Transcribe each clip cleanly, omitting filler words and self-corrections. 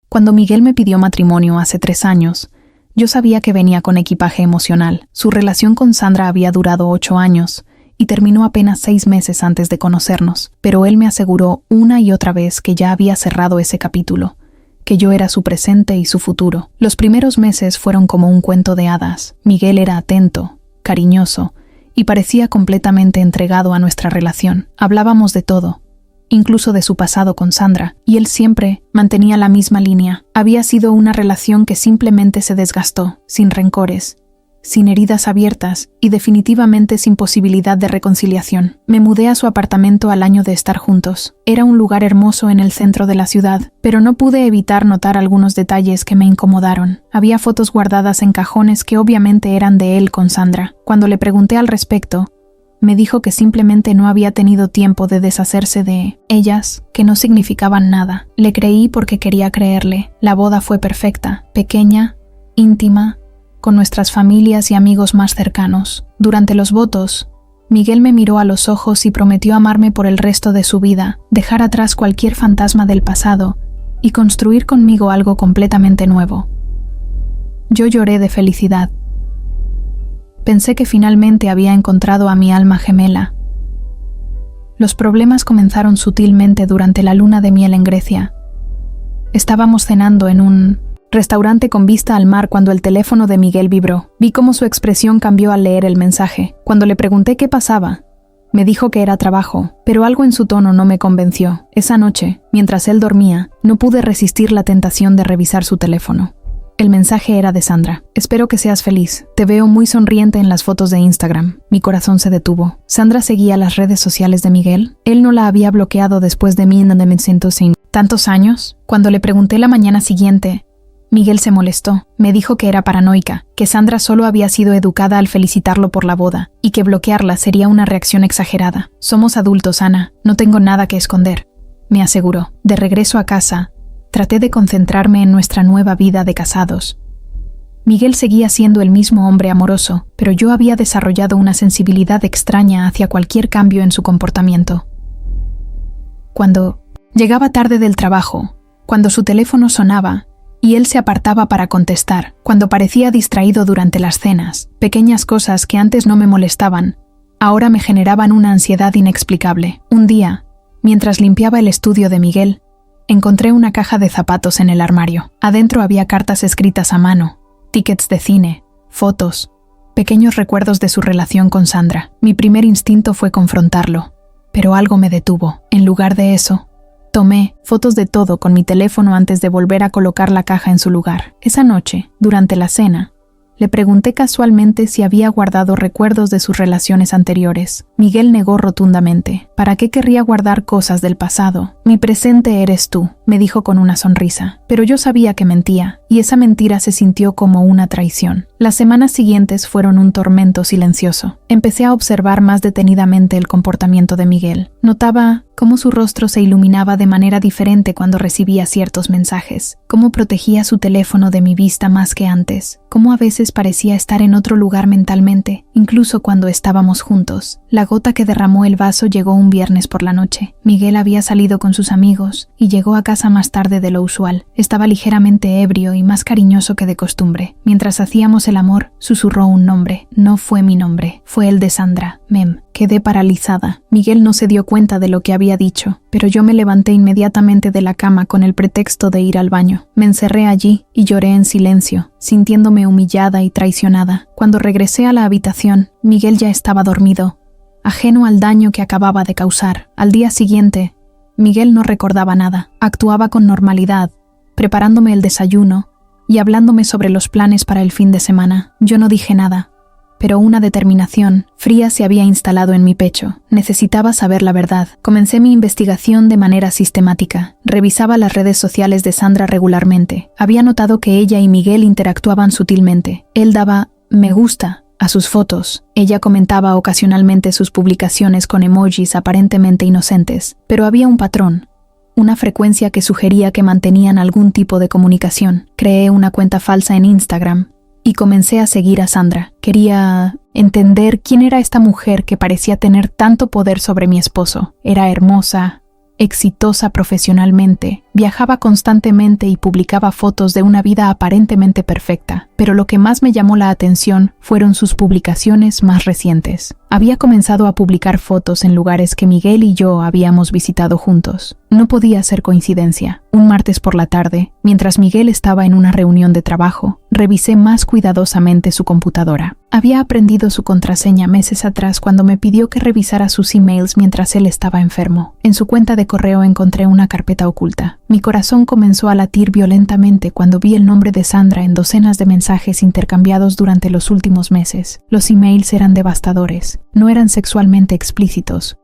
Cuando Miguel me pidió matrimonio hace 3 años, yo sabía que venía con equipaje emocional. Su relación con Sandra había durado 8 años y terminó apenas 6 meses antes de conocernos, pero él me aseguró una y otra vez que ya había cerrado ese capítulo, que yo era su presente y su futuro. Los primeros meses fueron como un cuento de hadas. Miguel era atento, cariñoso y parecía completamente entregado a nuestra relación. Hablábamos de todo, incluso de su pasado con Sandra, y él siempre mantenía la misma línea. Había sido una relación que simplemente se desgastó, sin rencores, sin heridas abiertas y definitivamente sin posibilidad de reconciliación. Me mudé a su apartamento al año de estar juntos. Era un lugar hermoso en el centro de la ciudad, pero no pude evitar notar algunos detalles que me incomodaron. Había fotos guardadas en cajones que obviamente eran de él con Sandra. Cuando le pregunté al respecto, me dijo que simplemente no había tenido tiempo de deshacerse de ellas, que no significaban nada. Le creí porque quería creerle. La boda fue perfecta, pequeña, íntima, con nuestras familias y amigos más cercanos. Durante los votos, Miguel me miró a los ojos y prometió amarme por el resto de su vida, dejar atrás cualquier fantasma del pasado y construir conmigo algo completamente nuevo. Yo lloré de felicidad. Pensé que finalmente había encontrado a mi alma gemela. Los problemas comenzaron sutilmente durante la luna de miel en Grecia. Estábamos cenando en un restaurante con vista al mar cuando el teléfono de Miguel vibró. Vi cómo su expresión cambió al leer el mensaje. Cuando le pregunté qué pasaba, me dijo que era trabajo, pero algo en su tono no me convenció. Esa noche, mientras él dormía, no pude resistir la tentación de revisar su teléfono. El mensaje era de Sandra. Espero que seas feliz. Te veo muy sonriente en las fotos de Instagram. Mi corazón se detuvo. Sandra seguía las redes sociales de Miguel. Él no la había bloqueado después de mí donde me siento sin tantos años. Cuando le pregunté la mañana siguiente, Miguel se molestó. Me dijo que era paranoica, que Sandra solo había sido educada al felicitarlo por la boda y que bloquearla sería una reacción exagerada. Somos adultos, Ana. No tengo nada que esconder, me aseguró. De regreso a casa, traté de concentrarme en nuestra nueva vida de casados. Miguel seguía siendo el mismo hombre amoroso, pero yo había desarrollado una sensibilidad extraña hacia cualquier cambio en su comportamiento. Cuando llegaba tarde del trabajo, cuando su teléfono sonaba y él se apartaba para contestar, cuando parecía distraído durante las cenas, pequeñas cosas que antes no me molestaban, ahora me generaban una ansiedad inexplicable. Un día, mientras limpiaba el estudio de Miguel, encontré una caja de zapatos en el armario. Adentro había cartas escritas a mano, tickets de cine, fotos, pequeños recuerdos de su relación con Sandra. Mi primer instinto fue confrontarlo, pero algo me detuvo. En lugar de eso, tomé fotos de todo con mi teléfono antes de volver a colocar la caja en su lugar. Esa noche, durante la cena, le pregunté casualmente si había guardado recuerdos de sus relaciones anteriores. Miguel negó rotundamente. ¿Para qué querría guardar cosas del pasado? Mi presente eres tú, me dijo con una sonrisa. Pero yo sabía que mentía, y esa mentira se sintió como una traición. Las semanas siguientes fueron un tormento silencioso. Empecé a observar más detenidamente el comportamiento de Miguel. Notaba cómo su rostro se iluminaba de manera diferente cuando recibía ciertos mensajes, cómo protegía su teléfono de mi vista más que antes, cómo a veces parecía estar en otro lugar mentalmente, incluso cuando estábamos juntos. La gota que derramó el vaso llegó un viernes por la noche. Miguel había salido con sus amigos y llegó a casa más tarde de lo usual. Estaba ligeramente ebrio y más cariñoso que de costumbre. Mientras hacíamos el amor, susurró un nombre. No fue mi nombre, fue el de Sandra, Mem. Quedé paralizada. Miguel no se dio cuenta de lo que había dicho, pero yo me levanté inmediatamente de la cama con el pretexto de ir al baño. Me encerré allí y lloré en silencio, sintiéndome humillada y traicionada. Cuando regresé a la habitación, Miguel ya estaba dormido, ajeno al daño que acababa de causar. Al día siguiente, Miguel no recordaba nada. Actuaba con normalidad, preparándome el desayuno y hablándome sobre los planes para el fin de semana. Yo no dije nada, pero una determinación fría se había instalado en mi pecho. Necesitaba saber la verdad. Comencé mi investigación de manera sistemática. Revisaba las redes sociales de Sandra regularmente. Había notado que ella y Miguel interactuaban sutilmente. Él daba me gusta a sus fotos. Ella comentaba ocasionalmente sus publicaciones con emojis aparentemente inocentes, pero había un patrón, una frecuencia que sugería que mantenían algún tipo de comunicación. Creé una cuenta falsa en Instagram y comencé a seguir a Sandra. Quería entender quién era esta mujer que parecía tener tanto poder sobre mi esposo. Era hermosa, exitosa profesionalmente, Viajaba constantemente y publicaba fotos de una vida aparentemente perfecta, pero lo que más me llamó la atención fueron sus publicaciones más recientes. Había comenzado a publicar fotos en lugares que Miguel y yo habíamos visitado juntos. No podía ser coincidencia. Un martes por la tarde, mientras Miguel estaba en una reunión de trabajo, revisé más cuidadosamente su computadora. Había aprendido su contraseña meses atrás cuando me pidió que revisara sus emails mientras él estaba enfermo. En su cuenta de correo encontré una carpeta oculta. Mi corazón comenzó a latir violentamente cuando vi el nombre de Sandra en docenas de mensajes intercambiados durante los últimos meses. Los emails eran devastadores. No eran sexualmente explícitos,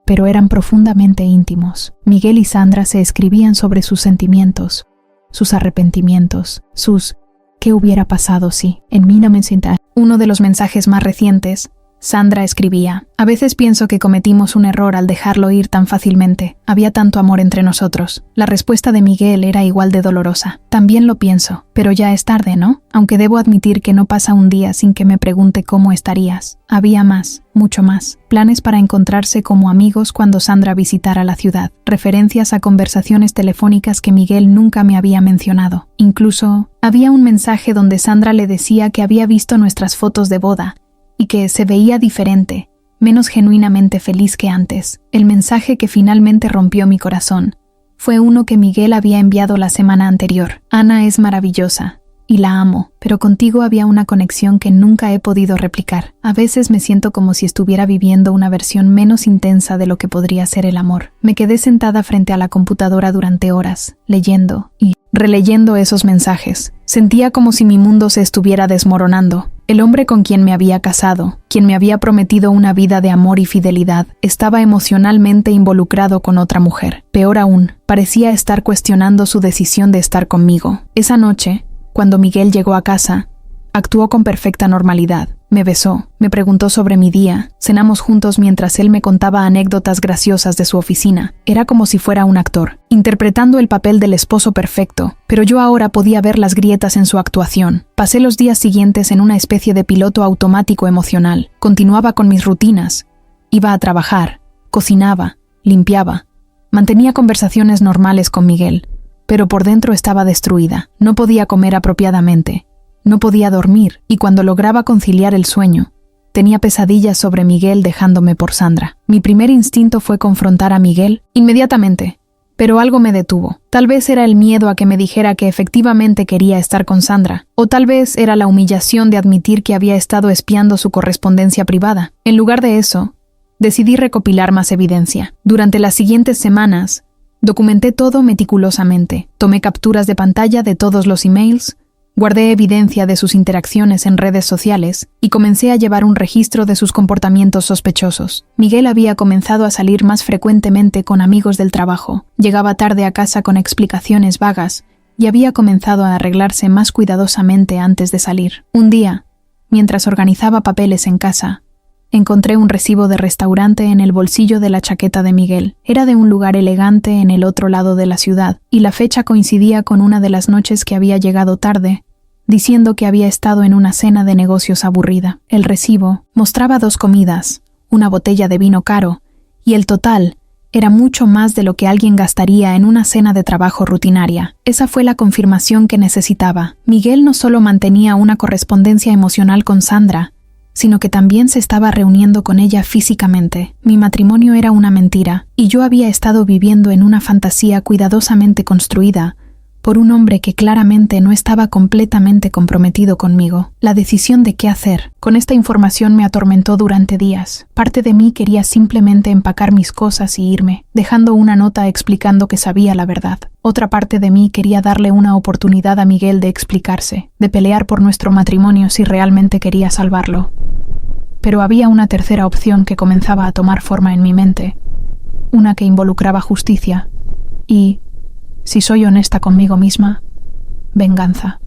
pero eran profundamente íntimos. Miguel y Sandra se escribían sobre sus sentimientos, sus arrepentimientos, sus ¿qué hubiera pasado si? En mí no me sienta. Uno de los mensajes más recientes, Sandra escribía: a veces pienso que cometimos un error al dejarlo ir tan fácilmente. Había tanto amor entre nosotros. La respuesta de Miguel era igual de dolorosa. También lo pienso, pero ya es tarde, ¿no? Aunque debo admitir que no pasa un día sin que me pregunte cómo estarías. Había más, mucho más. Planes para encontrarse como amigos cuando Sandra visitara la ciudad. Referencias a conversaciones telefónicas que Miguel nunca me había mencionado. Incluso, había un mensaje donde Sandra le decía que había visto nuestras fotos de boda y que se veía diferente, menos genuinamente feliz que antes. El mensaje que finalmente rompió mi corazón fue uno que Miguel había enviado la semana anterior. Ana es maravillosa y la amo, pero contigo había una conexión que nunca he podido replicar. A veces me siento como si estuviera viviendo una versión menos intensa de lo que podría ser el amor. Me quedé sentada frente a la computadora durante horas, leyendo y releyendo esos mensajes. Sentía como si mi mundo se estuviera desmoronando. El hombre con quien me había casado, quien me había prometido una vida de amor y fidelidad, estaba emocionalmente involucrado con otra mujer. Peor aún, parecía estar cuestionando su decisión de estar conmigo. Esa noche, cuando Miguel llegó a casa, actuó con perfecta normalidad. Me besó, me preguntó sobre mi día, cenamos juntos mientras él me contaba anécdotas graciosas de su oficina. Era como si fuera un actor, interpretando el papel del esposo perfecto, pero yo ahora podía ver las grietas en su actuación. Pasé los días siguientes en una especie de piloto automático emocional. Continuaba con mis rutinas. Iba a trabajar, cocinaba, limpiaba. Mantenía conversaciones normales con Miguel, pero por dentro estaba destruida. No podía comer apropiadamente. No podía dormir, y cuando lograba conciliar el sueño, tenía pesadillas sobre Miguel dejándome por Sandra. Mi primer instinto fue confrontar a Miguel inmediatamente, pero algo me detuvo. Tal vez era el miedo a que me dijera que efectivamente quería estar con Sandra, o tal vez era la humillación de admitir que había estado espiando su correspondencia privada. En lugar de eso, decidí recopilar más evidencia. Durante las siguientes semanas, documenté todo meticulosamente. Tomé capturas de pantalla de todos los emails, guardé evidencia de sus interacciones en redes sociales y comencé a llevar un registro de sus comportamientos sospechosos. Miguel había comenzado a salir más frecuentemente con amigos del trabajo, llegaba tarde a casa con explicaciones vagas y había comenzado a arreglarse más cuidadosamente antes de salir. Un día, mientras organizaba papeles en casa, encontré un recibo de restaurante en el bolsillo de la chaqueta de Miguel. Era de un lugar elegante en el otro lado de la ciudad, y la fecha coincidía con una de las noches que había llegado tarde, diciendo que había estado en una cena de negocios aburrida. El recibo mostraba 2 comidas, una botella de vino caro, y el total era mucho más de lo que alguien gastaría en una cena de trabajo rutinaria. Esa fue la confirmación que necesitaba. Miguel no solo mantenía una correspondencia emocional con Sandra, sino que también se estaba reuniendo con ella físicamente. Mi matrimonio era una mentira, y yo había estado viviendo en una fantasía cuidadosamente construida por un hombre que claramente no estaba completamente comprometido conmigo. La decisión de qué hacer con esta información me atormentó durante días. Parte de mí quería simplemente empacar mis cosas y irme, dejando una nota explicando que sabía la verdad. Otra parte de mí quería darle una oportunidad a Miguel de explicarse, de pelear por nuestro matrimonio si realmente quería salvarlo. Pero había una tercera opción que comenzaba a tomar forma en mi mente, una que involucraba justicia y, si soy honesta conmigo misma, venganza.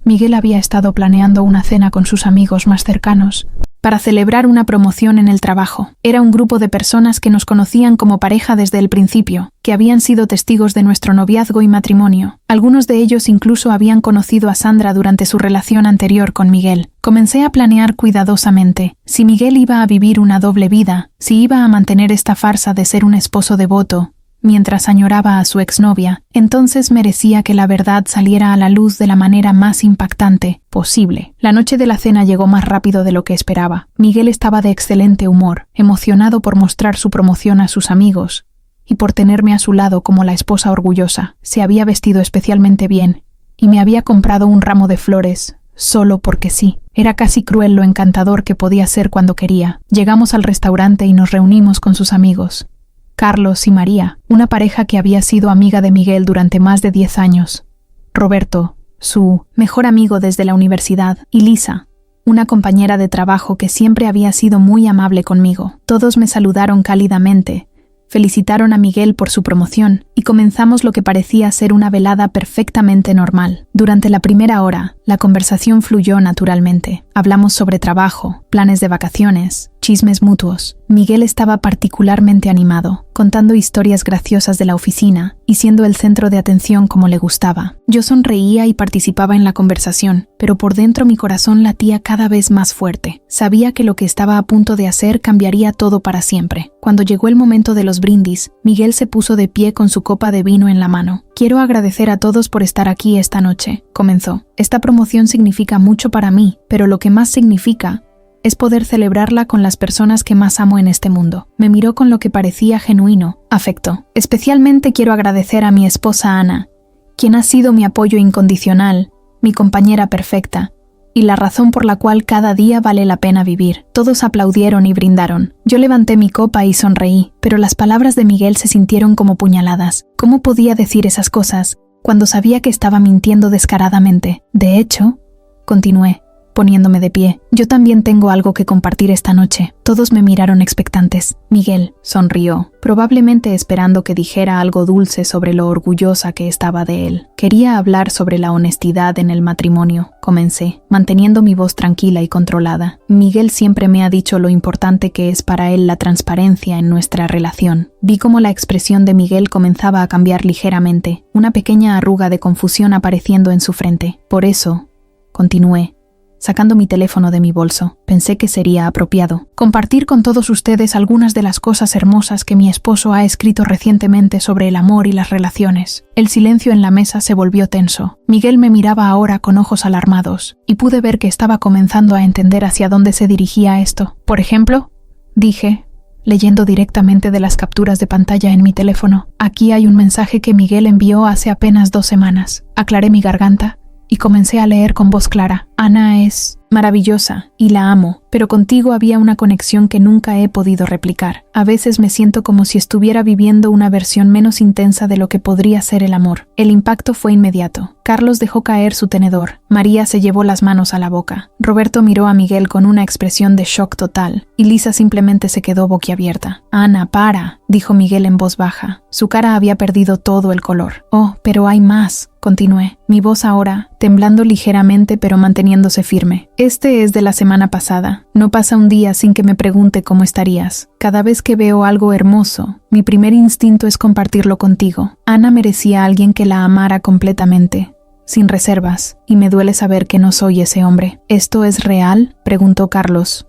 Miguel había estado planeando una cena con sus amigos más cercanos para celebrar una promoción en el trabajo. Era un grupo de personas que nos conocían como pareja desde el principio, que habían sido testigos de nuestro noviazgo y matrimonio. Algunos de ellos incluso habían conocido a Sandra durante su relación anterior con Miguel. Comencé a planear cuidadosamente si Miguel iba a vivir una doble vida, si iba a mantener esta farsa de ser un esposo devoto, mientras añoraba a su exnovia, entonces merecía que la verdad saliera a la luz de la manera más impactante posible. La noche de la cena llegó más rápido de lo que esperaba. Miguel estaba de excelente humor, emocionado por mostrar su promoción a sus amigos y por tenerme a su lado como la esposa orgullosa. Se había vestido especialmente bien y me había comprado un ramo de flores, solo porque sí. Era casi cruel lo encantador que podía ser cuando quería. Llegamos al restaurante y nos reunimos con sus amigos, Carlos y María, una pareja que había sido amiga de Miguel durante más de 10 años. Roberto, su mejor amigo desde la universidad, y Lisa, una compañera de trabajo que siempre había sido muy amable conmigo. Todos me saludaron cálidamente, felicitaron a Miguel por su promoción y comenzamos lo que parecía ser una velada perfectamente normal. Durante la primera hora, la conversación fluyó naturalmente. Hablamos sobre trabajo, planes de vacaciones, chismes mutuos. Miguel estaba particularmente animado, contando historias graciosas de la oficina y siendo el centro de atención como le gustaba. Yo sonreía y participaba en la conversación, pero por dentro mi corazón latía cada vez más fuerte. Sabía que lo que estaba a punto de hacer cambiaría todo para siempre. Cuando llegó el momento de los brindis, Miguel se puso de pie con su copa de vino en la mano. «Quiero agradecer a todos por estar aquí esta noche», comenzó. «Esta promoción significa mucho para mí, pero lo que más significa es poder celebrarla con las personas que más amo en este mundo». Me miró con lo que parecía genuino afecto. «Especialmente quiero agradecer a mi esposa Ana, quien ha sido mi apoyo incondicional, mi compañera perfecta, y la razón por la cual cada día vale la pena vivir». Todos aplaudieron y brindaron. Yo levanté mi copa y sonreí, pero las palabras de Miguel se sintieron como puñaladas. ¿Cómo podía decir esas cosas cuando sabía que estaba mintiendo descaradamente? De hecho, continué, poniéndome de pie, yo también tengo algo que compartir esta noche. Todos me miraron expectantes. Miguel sonrió, probablemente esperando que dijera algo dulce sobre lo orgullosa que estaba de él. Quería hablar sobre la honestidad en el matrimonio, comencé, manteniendo mi voz tranquila y controlada. Miguel siempre me ha dicho lo importante que es para él la transparencia en nuestra relación. Vi cómo la expresión de Miguel comenzaba a cambiar ligeramente, una pequeña arruga de confusión apareciendo en su frente. Por eso, continué, sacando mi teléfono de mi bolso, pensé que sería apropiado compartir con todos ustedes algunas de las cosas hermosas que mi esposo ha escrito recientemente sobre el amor y las relaciones. El silencio en la mesa se volvió tenso. Miguel me miraba ahora con ojos alarmados, y pude ver que estaba comenzando a entender hacia dónde se dirigía esto. Por ejemplo, dije, leyendo directamente de las capturas de pantalla en mi teléfono, aquí hay un mensaje que Miguel envió hace apenas 2 semanas. Aclaré mi garganta y comencé a leer con voz clara. Ana es maravillosa y la amo, pero contigo había una conexión que nunca he podido replicar. A veces me siento como si estuviera viviendo una versión menos intensa de lo que podría ser el amor. El impacto fue inmediato. Carlos dejó caer su tenedor. María se llevó las manos a la boca. Roberto miró a Miguel con una expresión de shock total, y Lisa simplemente se quedó boquiabierta. «Ana, para», dijo Miguel en voz baja. Su cara había perdido todo el color. «Oh, pero hay más», continué, mi voz ahora temblando ligeramente pero manteniéndose firme. «Este es de la semana pasada. No pasa un día sin que me pregunte cómo estarías. Cada vez que veo algo hermoso, mi primer instinto es compartirlo contigo. Ana merecía a alguien que la amara completamente, sin reservas, y me duele saber que no soy ese hombre». «¿Esto es real?», preguntó Carlos,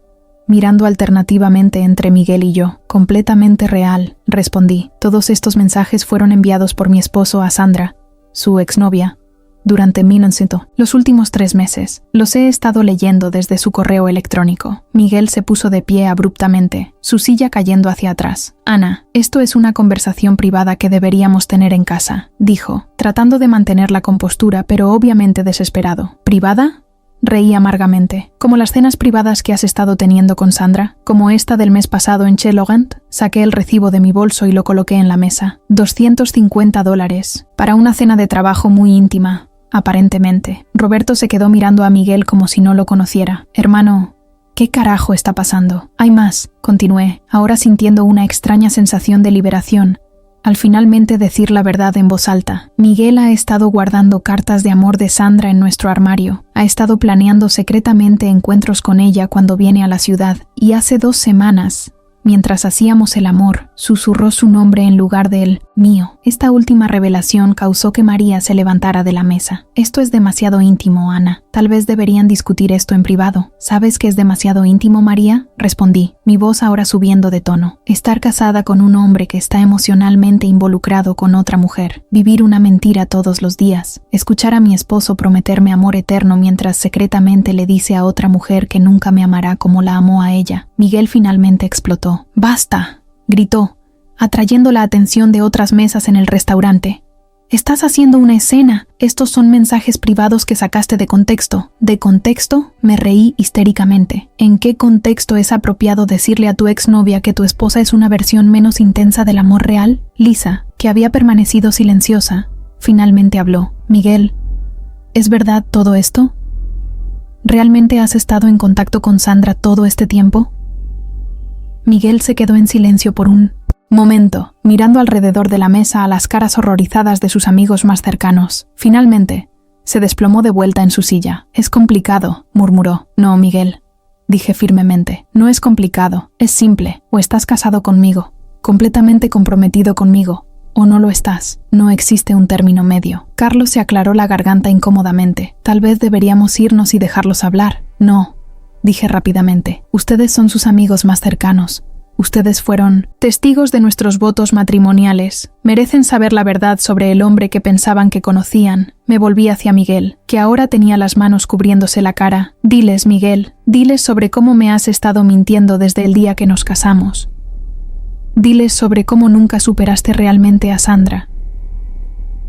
mirando alternativamente entre Miguel y yo. «Completamente real», respondí. «Todos estos mensajes fueron enviados por mi esposo a Sandra, su exnovia, durante los últimos 3 meses. Los he estado leyendo desde su correo electrónico». Miguel se puso de pie abruptamente, su silla cayendo hacia atrás. «Ana, esto es una conversación privada que deberíamos tener en casa», dijo, tratando de mantener la compostura, pero obviamente desesperado. «¿Privada?», reí amargamente. «¿Como las cenas privadas que has estado teniendo con Sandra? ¿Como esta del mes pasado en Chelogant?» Saqué el recibo de mi bolso y lo coloqué en la mesa. $250 para una cena de trabajo muy íntima, aparentemente. Roberto se quedó mirando a Miguel como si no lo conociera. «Hermano, ¿qué carajo está pasando?». «Hay más», continué, ahora sintiendo una extraña sensación de liberación al finalmente decir la verdad en voz alta. «Miguel ha estado guardando cartas de amor de Sandra en nuestro armario. Ha estado planeando secretamente encuentros con ella cuando viene a la ciudad. Y hace 2 semanas Mientras hacíamos el amor, susurró su nombre en lugar del mío. Esta última revelación causó que María se levantara de la mesa. Esto es demasiado íntimo, Ana. Tal vez deberían discutir esto en privado. ¿Sabes que es demasiado íntimo, María? Respondí, mi voz ahora subiendo de tono. Estar casada con un hombre que está emocionalmente involucrado con otra mujer. Vivir una mentira todos los días. Escuchar a mi esposo prometerme amor eterno mientras secretamente le dice a otra mujer que nunca me amará como la amó a ella. Miguel finalmente explotó. «¡Basta!», gritó, atrayendo la atención de otras mesas en el restaurante. «Estás haciendo una escena. Estos son mensajes privados que sacaste de contexto». «¿De contexto?», me reí histéricamente. «¿En qué contexto es apropiado decirle a tu exnovia que tu esposa es una versión menos intensa del amor real?» Lisa, que había permanecido silenciosa, finalmente habló. «Miguel, ¿es verdad todo esto? ¿Realmente has estado en contacto con Sandra todo este tiempo?» Miguel se quedó en silencio por un momento, mirando alrededor de la mesa a las caras horrorizadas de sus amigos más cercanos. Finalmente, se desplomó de vuelta en su silla. «Es complicado», murmuró. «No, Miguel», dije firmemente. «No es complicado, es simple. O estás casado conmigo, completamente comprometido conmigo, o no lo estás. No existe un término medio». Carlos se aclaró la garganta incómodamente. «Tal vez deberíamos irnos y dejarlos hablar». «No», dije rápidamente. «Ustedes son sus amigos más cercanos. Ustedes fueron testigos de nuestros votos matrimoniales. Merecen saber la verdad sobre el hombre que pensaban que conocían». Me volví hacia Miguel, que ahora tenía las manos cubriéndose la cara. «Diles, Miguel, diles sobre cómo me has estado mintiendo desde el día que nos casamos. Diles sobre cómo nunca superaste realmente a Sandra.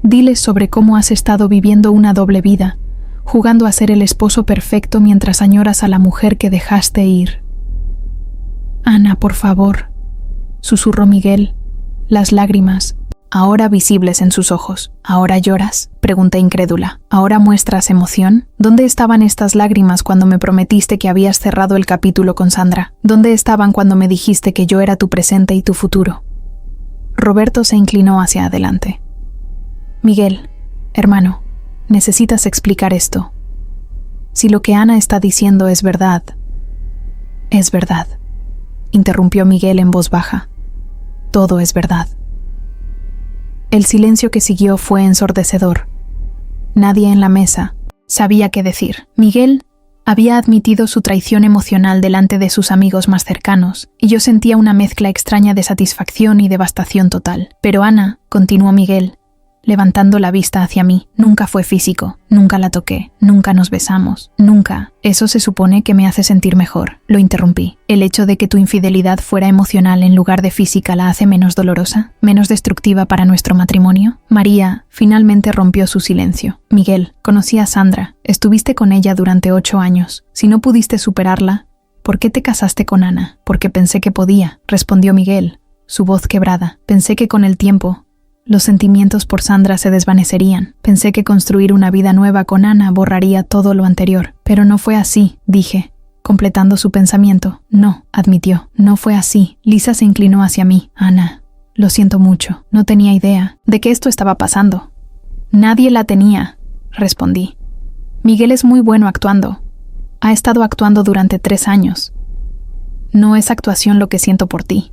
Diles sobre cómo has estado viviendo una doble vida, jugando a ser el esposo perfecto mientras añoras a la mujer que dejaste ir». «Ana, por favor», susurró Miguel, las lágrimas ahora visibles en sus ojos. «¿Ahora lloras?», pregunté incrédula. «¿Ahora muestras emoción? ¿Dónde estaban estas lágrimas cuando me prometiste que habías cerrado el capítulo con Sandra? ¿Dónde estaban cuando me dijiste que yo era tu presente y tu futuro?» Roberto se inclinó hacia adelante. «Miguel, hermano, necesitas explicar esto. Si lo que Ana está diciendo es verdad, es verdad», interrumpió Miguel en voz baja. «Todo es verdad». El silencio que siguió fue ensordecedor. Nadie en la mesa sabía qué decir. Miguel había admitido su traición emocional delante de sus amigos más cercanos, y yo sentía una mezcla extraña de satisfacción y devastación total. «Pero Ana», continuó Miguel, levantando la vista hacia mí, «nunca fue físico, nunca la toqué, nunca nos besamos, nunca». «Eso se supone que me hace sentir mejor», lo interrumpí. «¿El hecho de que tu infidelidad fuera emocional en lugar de física la hace menos dolorosa, menos destructiva para nuestro matrimonio?» María finalmente rompió su silencio. «Miguel, conocí a Sandra, estuviste con ella durante 8 años. Si no pudiste superarla, ¿por qué te casaste con Ana?» «Porque pensé que podía», respondió Miguel, su voz quebrada. «Pensé que con el tiempo los sentimientos por Sandra se desvanecerían. Pensé que construir una vida nueva con Ana borraría todo lo anterior. Pero no fue así», dije, completando su pensamiento. «No», admitió, «no fue así». Lisa se inclinó hacia mí. «Ana, lo siento mucho. No tenía idea de que esto estaba pasando». «Nadie la tenía», respondí. «Miguel es muy bueno actuando. Ha estado actuando durante 3 años. No es actuación lo que siento por ti»,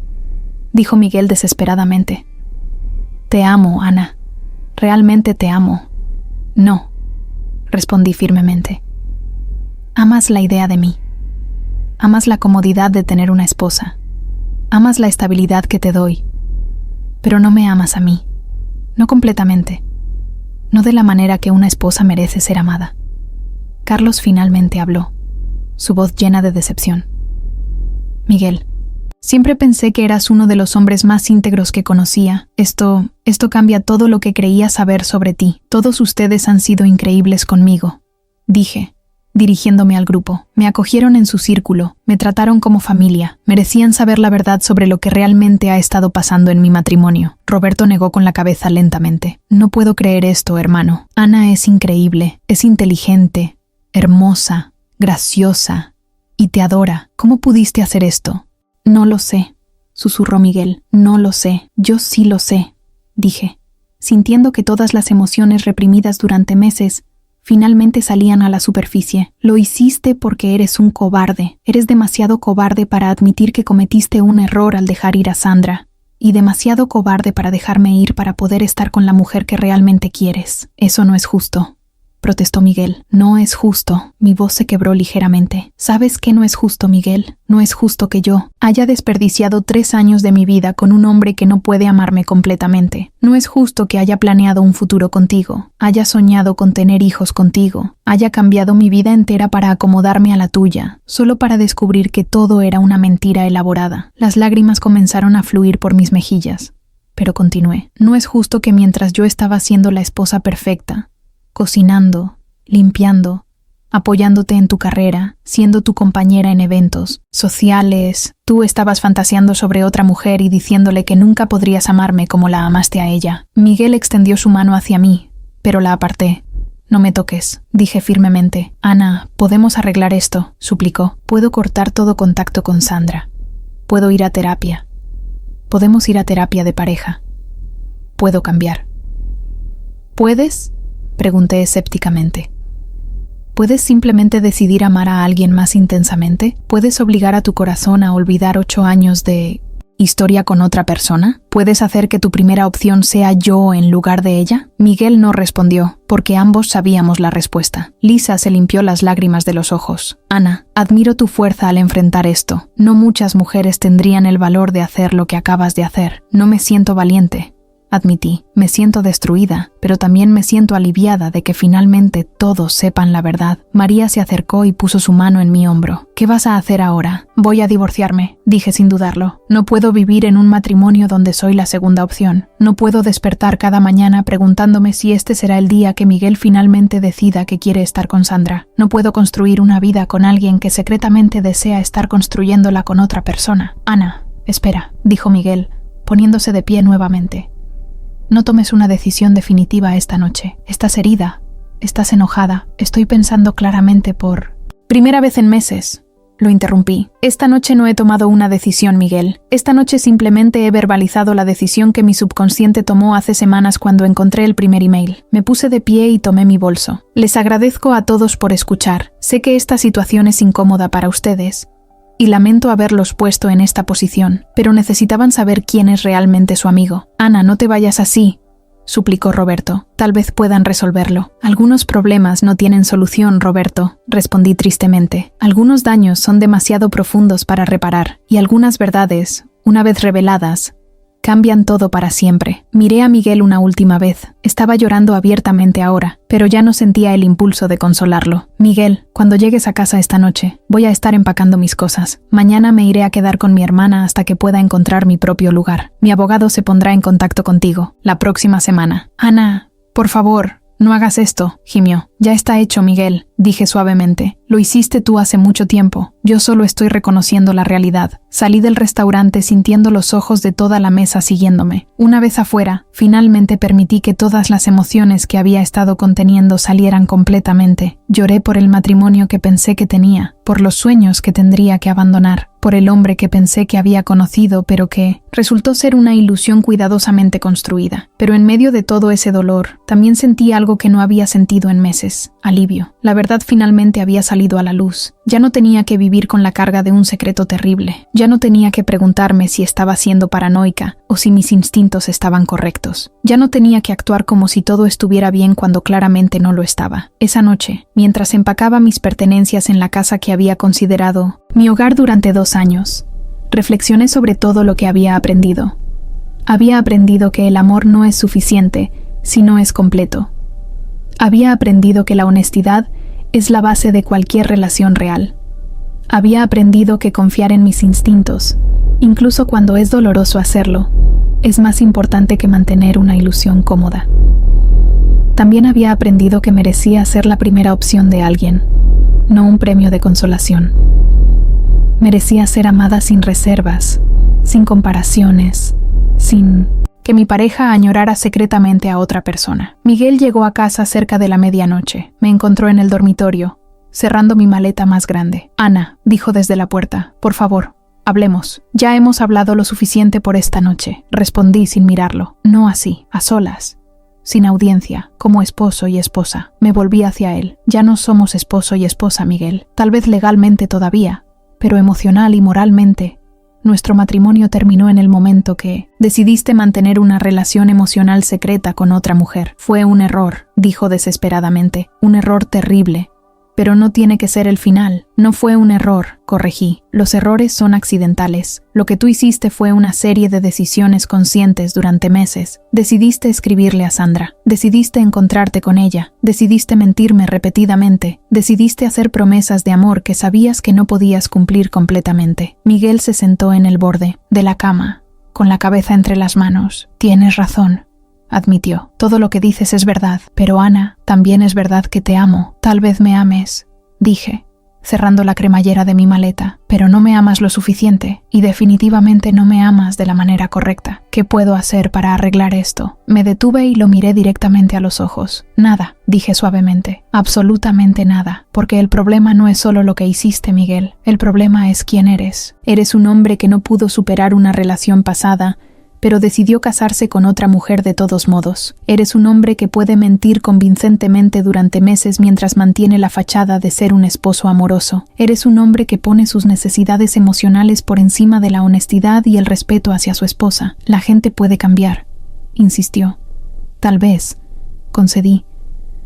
dijo Miguel desesperadamente. «Te amo, Ana. Realmente te amo». «No», respondí firmemente. «Amas la idea de mí. Amas la comodidad de tener una esposa. Amas la estabilidad que te doy. Pero no me amas a mí. No completamente. No de la manera que una esposa merece ser amada». Carlos finalmente habló, su voz llena de decepción. «Miguel, siempre pensé que eras uno de los hombres más íntegros que conocía. Esto cambia todo lo que creía saber sobre ti. Todos ustedes han sido increíbles conmigo», dije, dirigiéndome al grupo. «Me acogieron en su círculo, me trataron como familia. Merecían saber la verdad sobre lo que realmente ha estado pasando en mi matrimonio». Roberto negó con la cabeza lentamente. «No puedo creer esto, hermano. Ana es increíble, es inteligente, hermosa, graciosa, y te adora. ¿Cómo pudiste hacer esto?» «No lo sé», susurró Miguel. «No lo sé». «Yo sí lo sé», dije, sintiendo que todas las emociones reprimidas durante meses finalmente salían a la superficie. Lo hiciste porque eres un cobarde. Eres demasiado cobarde para admitir que cometiste un error al dejar ir a Sandra. Y demasiado cobarde para dejarme ir para poder estar con la mujer que realmente quieres. Eso no es justo, protestó Miguel. No es justo. Mi voz se quebró ligeramente. ¿Sabes qué no es justo, Miguel? No es justo que yo haya desperdiciado 3 años de mi vida con un hombre que no puede amarme completamente. No es justo que haya planeado un futuro contigo, haya soñado con tener hijos contigo, haya cambiado mi vida entera para acomodarme a la tuya, solo para descubrir que todo era una mentira elaborada. Las lágrimas comenzaron a fluir por mis mejillas, pero continué. No es justo que mientras yo estaba siendo la esposa perfecta, cocinando, limpiando, apoyándote en tu carrera, siendo tu compañera en eventos sociales, tú estabas fantaseando sobre otra mujer y diciéndole que nunca podrías amarme como la amaste a ella. Miguel extendió su mano hacia mí, pero la aparté. No me toques, dije firmemente. Ana, podemos arreglar esto, suplicó. Puedo cortar todo contacto con Sandra. Puedo ir a terapia. Podemos ir a terapia de pareja. Puedo cambiar. ¿Puedes? Pregunté escépticamente. ¿Puedes simplemente decidir amar a alguien más intensamente? ¿Puedes obligar a tu corazón a olvidar 8 años de historia con otra persona? ¿Puedes hacer que tu primera opción sea yo en lugar de ella? Miguel no respondió, porque ambos sabíamos la respuesta. Lisa se limpió las lágrimas de los ojos. Ana, admiro tu fuerza al enfrentar esto. No muchas mujeres tendrían el valor de hacer lo que acabas de hacer. No me siento valiente, admití. Me siento destruida, pero también me siento aliviada de que finalmente todos sepan la verdad. María se acercó y puso su mano en mi hombro. ¿Qué vas a hacer ahora? Voy a divorciarme, dije sin dudarlo. No puedo vivir en un matrimonio donde soy la segunda opción. No puedo despertar cada mañana preguntándome si este será el día que Miguel finalmente decida que quiere estar con Sandra. No puedo construir una vida con alguien que secretamente desea estar construyéndola con otra persona. Ana, espera, dijo Miguel, poniéndose de pie nuevamente. No tomes una decisión definitiva esta noche. Estás herida, estás enojada. Estoy pensando claramente por primera vez en meses. Lo interrumpí. Esta noche no he tomado una decisión, Miguel. Esta noche simplemente he verbalizado la decisión que mi subconsciente tomó hace semanas cuando encontré el primer email. Me puse de pie y tomé mi bolso. Les agradezco a todos por escuchar. Sé que esta situación es incómoda para ustedes y lamento haberlos puesto en esta posición, pero necesitaban saber quién es realmente su amigo. Ana, no te vayas así, suplicó Roberto. Tal vez puedan resolverlo. Algunos problemas no tienen solución, Roberto, respondí tristemente. Algunos daños son demasiado profundos para reparar, y algunas verdades, una vez reveladas, cambian todo para siempre. Miré a Miguel una última vez. Estaba llorando abiertamente ahora, pero ya no sentía el impulso de consolarlo. Miguel, cuando llegues a casa esta noche, voy a estar empacando mis cosas. Mañana me iré a quedar con mi hermana hasta que pueda encontrar mi propio lugar. Mi abogado se pondrá en contacto contigo la próxima semana. Ana, por favor, no hagas esto, gimió. Ya está hecho, Miguel, dije suavemente. Lo hiciste tú hace mucho tiempo. Yo solo estoy reconociendo la realidad. Salí del restaurante sintiendo los ojos de toda la mesa siguiéndome. Una vez afuera, finalmente permití que todas las emociones que había estado conteniendo salieran completamente. Lloré por el matrimonio que pensé que tenía, por los sueños que tendría que abandonar, por el hombre que pensé que había conocido pero que resultó ser una ilusión cuidadosamente construida. Pero en medio de todo ese dolor, también sentí algo que no había sentido en meses. Alivio. La verdad finalmente había salido a la luz. Ya no tenía que vivir con la carga de un secreto terrible. Ya no tenía que preguntarme si estaba siendo paranoica o si mis instintos estaban correctos. Ya no tenía que actuar como si todo estuviera bien cuando claramente no lo estaba. Esa noche, mientras empacaba mis pertenencias en la casa que había considerado mi hogar durante 2 años, reflexioné sobre todo lo que había aprendido. Había aprendido que el amor no es suficiente si no es completo. Había aprendido que la honestidad es la base de cualquier relación real. Había aprendido que confiar en mis instintos, incluso cuando es doloroso hacerlo, es más importante que mantener una ilusión cómoda. También había aprendido que merecía ser la primera opción de alguien, no un premio de consolación. Merecía ser amada sin reservas, sin comparaciones, sin que mi pareja añorara secretamente a otra persona. Miguel llegó a casa cerca de la medianoche. Me encontró en el dormitorio, cerrando mi maleta más grande. Ana, dijo desde la puerta, por favor, hablemos. Ya hemos hablado lo suficiente por esta noche, respondí sin mirarlo. No así, a solas. sin audiencia, como esposo y esposa. Me volví hacia él. Ya no somos esposo y esposa, Miguel. Tal vez legalmente todavía, pero emocional y moralmente. Nuestro matrimonio terminó en el momento que decidiste mantener una relación emocional secreta con otra mujer. Fue un error, dijo desesperadamente. Un error terrible. Pero no tiene que ser el final. No fue un error, corregí. Los errores son accidentales. Lo que tú hiciste fue una serie de decisiones conscientes durante meses. Decidiste escribirle a Sandra. Decidiste encontrarte con ella. Decidiste mentirme repetidamente. Decidiste hacer promesas de amor que sabías que no podías cumplir completamente. Miguel se sentó en el borde de la cama, con la cabeza entre las manos. Tienes razón, admitió. Todo lo que dices es verdad, pero Ana, también es verdad que te amo. Tal vez me ames, dije, cerrando la cremallera de mi maleta, pero no me amas lo suficiente y definitivamente no me amas de la manera correcta. ¿Qué puedo hacer para arreglar esto? Me detuve y lo miré directamente a los ojos. Nada, dije suavemente, absolutamente nada, porque el problema no es solo lo que hiciste, Miguel. El problema es quién eres. Eres un hombre que no pudo superar una relación pasada, pero decidió casarse con otra mujer de todos modos. Eres un hombre que puede mentir convincentemente durante meses mientras mantiene la fachada de ser un esposo amoroso. Eres un hombre que pone sus necesidades emocionales por encima de la honestidad y el respeto hacia su esposa. La gente puede cambiar, insistió. Tal vez, concedí,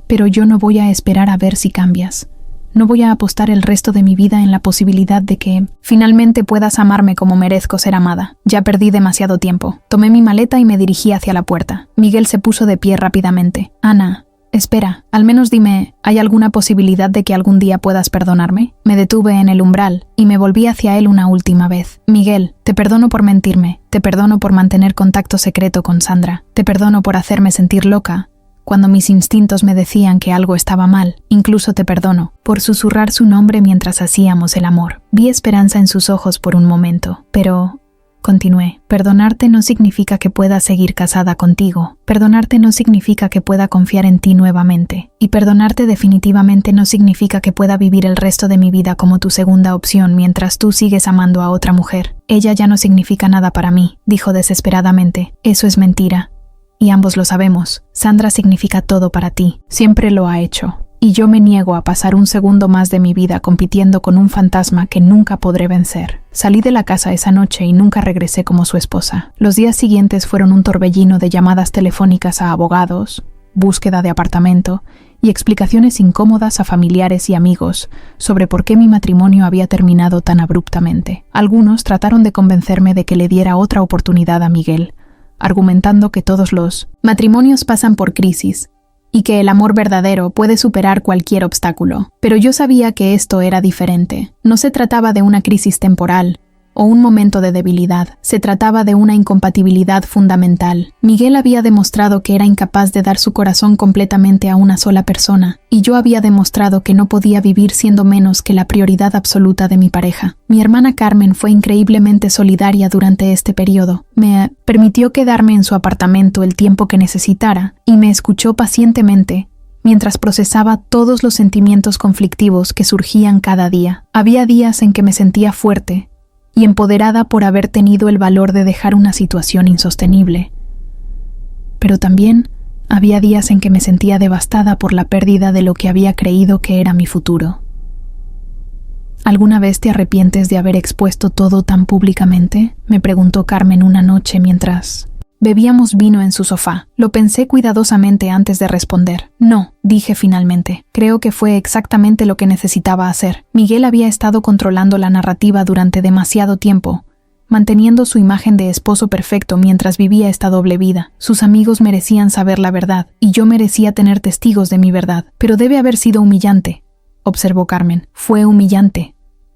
pero yo no voy a esperar a ver si cambias. No voy a apostar el resto de mi vida en la posibilidad de que finalmente puedas amarme como merezco ser amada. Ya perdí demasiado tiempo. Tomé mi maleta y me dirigí hacia la puerta. Miguel se puso de pie rápidamente. Ana, espera, al menos dime, ¿hay alguna posibilidad de que algún día puedas perdonarme? Me detuve en el umbral y me volví hacia él una última vez. Miguel, te perdono por mentirme. Te perdono por mantener contacto secreto con Sandra. Te perdono por hacerme sentir loca cuando mis instintos me decían que algo estaba mal. Incluso te perdono por susurrar su nombre mientras hacíamos el amor. Vi esperanza en sus ojos por un momento, pero continué. Perdonarte no significa que pueda seguir casada contigo. Perdonarte no significa que pueda confiar en ti nuevamente. Y perdonarte definitivamente no significa que pueda vivir el resto de mi vida como tu segunda opción mientras tú sigues amando a otra mujer. Ella ya no significa nada para mí, dijo desesperadamente. Eso es mentira. Y ambos lo sabemos. Sandra significa todo para ti. Siempre lo ha hecho. Y yo me niego a pasar un segundo más de mi vida compitiendo con un fantasma que nunca podré vencer. Salí de la casa esa noche y nunca regresé como su esposa. Los días siguientes fueron un torbellino de llamadas telefónicas a abogados, búsqueda de apartamento y explicaciones incómodas a familiares y amigos sobre por qué mi matrimonio había terminado tan abruptamente. Algunos trataron de convencerme de que le diera otra oportunidad a Miguel, argumentando que todos los matrimonios pasan por crisis y que el amor verdadero puede superar cualquier obstáculo. Pero yo sabía que esto era diferente. No se trataba de una crisis temporal o un momento de debilidad. Se trataba de una incompatibilidad fundamental. Miguel había demostrado que era incapaz de dar su corazón completamente a una sola persona, y yo había demostrado que no podía vivir siendo menos que la prioridad absoluta de mi pareja. Mi hermana Carmen fue increíblemente solidaria durante este periodo. Me permitió quedarme en su apartamento el tiempo que necesitara y me escuchó pacientemente mientras procesaba todos los sentimientos conflictivos que surgían cada día. Había días en que me sentía fuerte y empoderada por haber tenido el valor de dejar una situación insostenible. Pero también había días en que me sentía devastada por la pérdida de lo que había creído que era mi futuro. ¿Alguna vez te arrepientes de haber expuesto todo tan públicamente?, me preguntó Carmen una noche mientras bebíamos vino en su sofá. Lo pensé cuidadosamente antes de responder. No, dije finalmente. Creo que fue exactamente lo que necesitaba hacer. Miguel había estado controlando la narrativa durante demasiado tiempo, manteniendo su imagen de esposo perfecto mientras vivía esta doble vida. Sus amigos merecían saber la verdad, y yo merecía tener testigos de mi verdad. Pero debe haber sido humillante, observó Carmen. Fue humillante,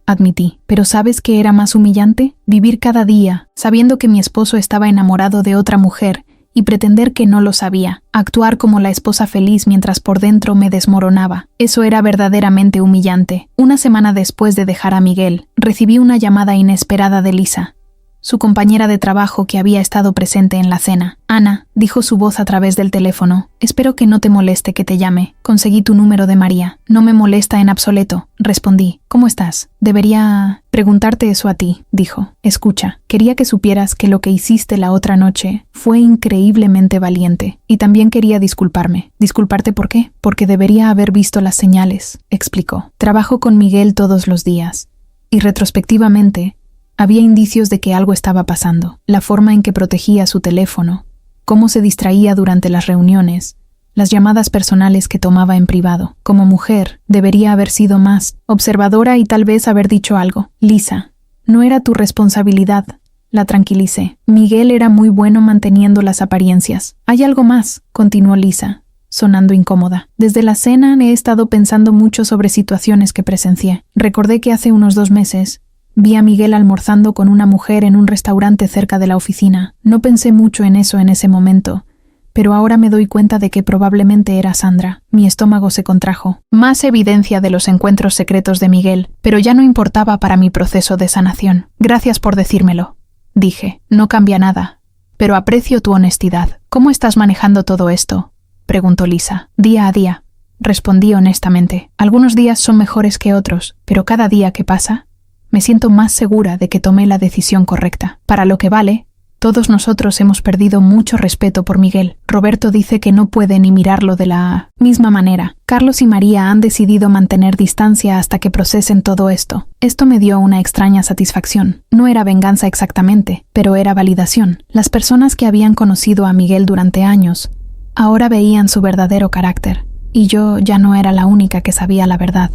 admití. ¿Pero sabes qué era más humillante? Vivir cada día, sabiendo que mi esposo estaba enamorado de otra mujer y pretender que no lo sabía. Actuar como la esposa feliz mientras por dentro me desmoronaba. Eso era verdaderamente humillante. Una semana después de dejar a Miguel, recibí una llamada inesperada de Lisa. su compañera de trabajo que había estado presente en la cena. «Ana», dijo su voz a través del teléfono, «espero que no te moleste que te llame. Conseguí tu número de María». «No me molesta en absoluto», respondí. «¿Cómo estás? Debería preguntarte eso a ti», dijo. «Escucha, quería que supieras que lo que hiciste la otra noche fue increíblemente valiente. Y también quería disculparme». «¿Disculparte por qué?» «Porque debería haber visto las señales», explicó. «Trabajo con Miguel todos los días. Y retrospectivamente, había indicios de que algo estaba pasando. La forma en que protegía su teléfono, cómo se distraía durante las reuniones, las llamadas personales que tomaba en privado. Como mujer, debería haber sido más observadora y tal vez haber dicho algo. Lisa, no era tu responsabilidad», la tranquilicé. «Miguel era muy bueno manteniendo las apariencias». «Hay algo más», continuó Lisa, sonando incómoda. «Desde la cena he estado pensando mucho sobre situaciones que presencié. Recordé que hace unos 2 meses vi a Miguel almorzando con una mujer en un restaurante cerca de la oficina. No pensé mucho en eso en ese momento, pero ahora me doy cuenta de que probablemente era Sandra». Mi estómago se contrajo. Más evidencia de los encuentros secretos de Miguel, pero ya no importaba para mi proceso de sanación. «Gracias por decírmelo», dije. «No cambia nada, pero aprecio tu honestidad». «¿Cómo estás manejando todo esto?», preguntó Lisa. «Día a día», respondí honestamente. «Algunos días son mejores que otros, pero cada día que pasa, me siento más segura de que tomé la decisión correcta. Para lo que vale, todos nosotros hemos perdido mucho respeto por Miguel. Roberto dice que no puede ni mirarlo de la misma manera. Carlos y María han decidido mantener distancia hasta que procesen todo esto. Esto me dio una extraña satisfacción. No era venganza exactamente, pero era validación. Las personas que habían conocido a Miguel durante años ahora veían su verdadero carácter, y yo ya no era la única que sabía la verdad.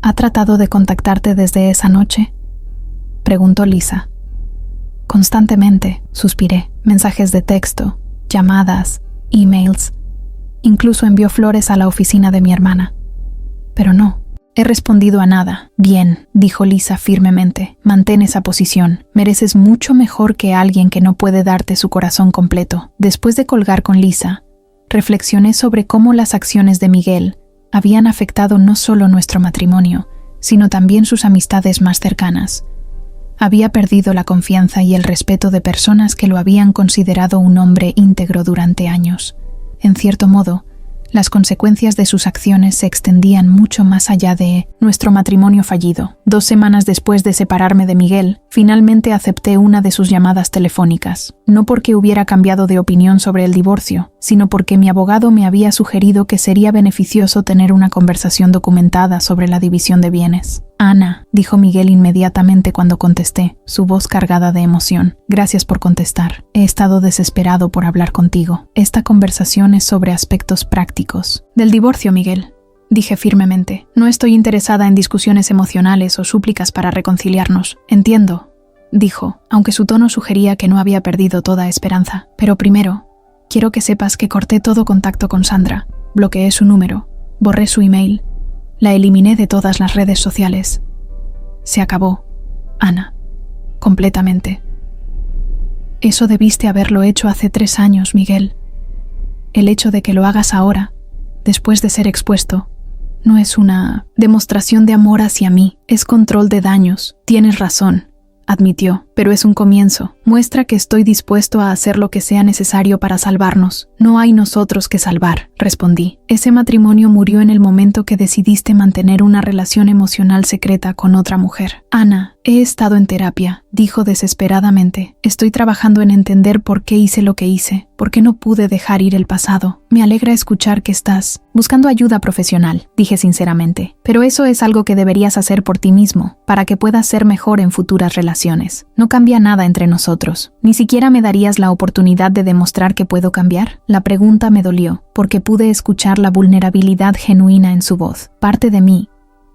«¿Ha tratado de contactarte desde esa noche?», preguntó Lisa. «Constantemente», suspiré. «Mensajes de texto, llamadas, emails. Incluso envió flores a la oficina de mi hermana. Pero no, he respondido a nada». «Bien», dijo Lisa firmemente. «Mantén esa posición. Mereces mucho mejor que alguien que no puede darte su corazón completo». Después de colgar con Lisa, reflexioné sobre cómo las acciones de Miguel habían afectado no solo nuestro matrimonio, sino también sus amistades más cercanas. Había perdido la confianza y el respeto de personas que lo habían considerado un hombre íntegro durante años. En cierto modo, las consecuencias de sus acciones se extendían mucho más allá de nuestro matrimonio fallido. 2 semanas después de separarme de Miguel, finalmente acepté una de sus llamadas telefónicas. No porque hubiera cambiado de opinión sobre el divorcio, sino porque mi abogado me había sugerido que sería beneficioso tener una conversación documentada sobre la división de bienes. «Ana», dijo Miguel inmediatamente cuando contesté, su voz cargada de emoción. «Gracias por contestar. He estado desesperado por hablar contigo. Esta conversación es sobre aspectos prácticos del divorcio, Miguel», dije firmemente. «No estoy interesada en discusiones emocionales o súplicas para reconciliarnos». «Entiendo», dijo, aunque su tono sugería que no había perdido toda esperanza. «Pero primero, quiero que sepas que corté todo contacto con Sandra. Bloqueé su número, borré su email, la eliminé de todas las redes sociales. Se acabó, Ana, completamente. Eso debiste haberlo hecho hace 3 años, Miguel. El hecho de que lo hagas ahora, después de ser expuesto, no es una demostración de amor hacia mí, es control de daños. Tienes razón», admitió, «pero es un comienzo. Muestra que estoy dispuesto a hacer lo que sea necesario para salvarnos». «No hay nosotros que salvar», respondí. «Ese matrimonio murió en el momento que decidiste mantener una relación emocional secreta con otra mujer». «Ana, he estado en terapia», dijo desesperadamente. «Estoy trabajando en entender por qué hice lo que hice, por qué no pude dejar ir el pasado. Me alegra escuchar que estás buscando ayuda profesional», dije sinceramente. «Pero eso es algo que deberías hacer por ti mismo, para que puedas ser mejor en futuras relaciones. No cambia nada entre nosotros. ¿Ni siquiera me darías la oportunidad de demostrar que puedo cambiar?». La pregunta me dolió, porque pude escuchar la vulnerabilidad genuina en su voz. Parte de mí,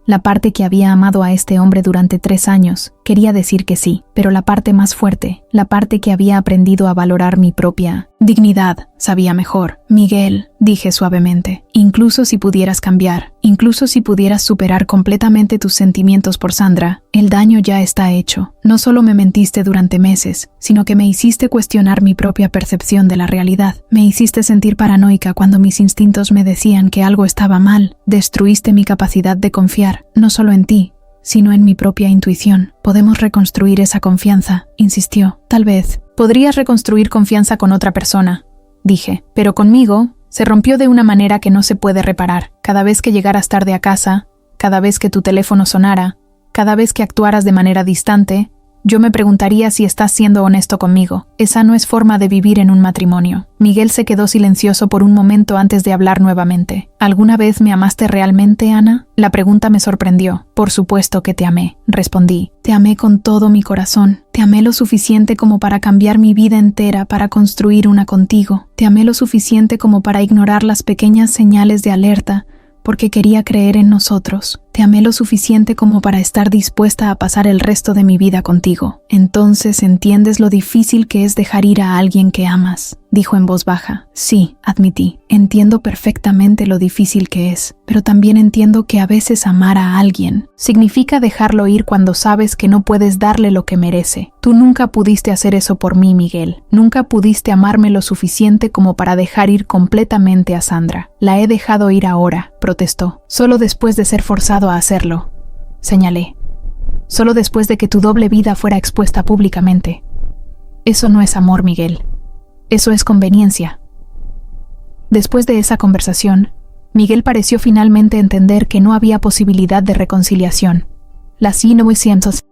la parte que había amado a este hombre durante 3 años, quería decir que sí, pero la parte más fuerte, la parte que había aprendido a valorar mi propia dignidad, sabía mejor. «Miguel», dije suavemente, «incluso si pudieras cambiar, incluso si pudieras superar completamente tus sentimientos por Sandra, el daño ya está hecho. No solo me mentiste durante meses, sino que me hiciste cuestionar mi propia percepción de la realidad. Me hiciste sentir paranoica cuando mis instintos me decían que algo estaba mal. Destruiste mi capacidad de confiar, no solo en ti, sino en mi propia intuición. Podemos reconstruir esa confianza, insistió. Tal vez. Podrías reconstruir confianza con otra persona, dije, pero conmigo se rompió de una manera que no se puede reparar. Cada vez que llegaras tarde a casa, cada vez que tu teléfono sonara, cada vez que actuaras de manera distante, yo me preguntaría si estás siendo honesto conmigo. Esa no es forma de vivir en un matrimonio. Miguel se quedó silencioso por un momento antes de hablar nuevamente. ¿Alguna vez me amaste realmente, Ana? La pregunta me sorprendió. Por supuesto que te amé, respondí. Te amé con todo mi corazón. Te amé lo suficiente como para cambiar mi vida entera para construir una contigo. Te amé lo suficiente como para ignorar las pequeñas señales de alerta porque quería creer en nosotros. Te amé lo suficiente como para estar dispuesta a pasar el resto de mi vida contigo. Entonces entiendes lo difícil que es dejar ir a alguien que amas, dijo en voz baja. Sí, admití. Entiendo perfectamente lo difícil que es, pero también entiendo que a veces amar a alguien significa dejarlo ir cuando sabes que no puedes darle lo que merece. Tú nunca pudiste hacer eso por mí, Miguel. Nunca pudiste amarme lo suficiente como para dejar ir completamente a Sandra. La he dejado ir ahora, protestó. Solo después de ser forzado a hacerlo, señalé. Solo después de que tu doble vida fuera expuesta públicamente. Eso no es amor, Miguel. Eso es conveniencia. Después de esa conversación, Miguel pareció finalmente entender que no había posibilidad de reconciliación. Las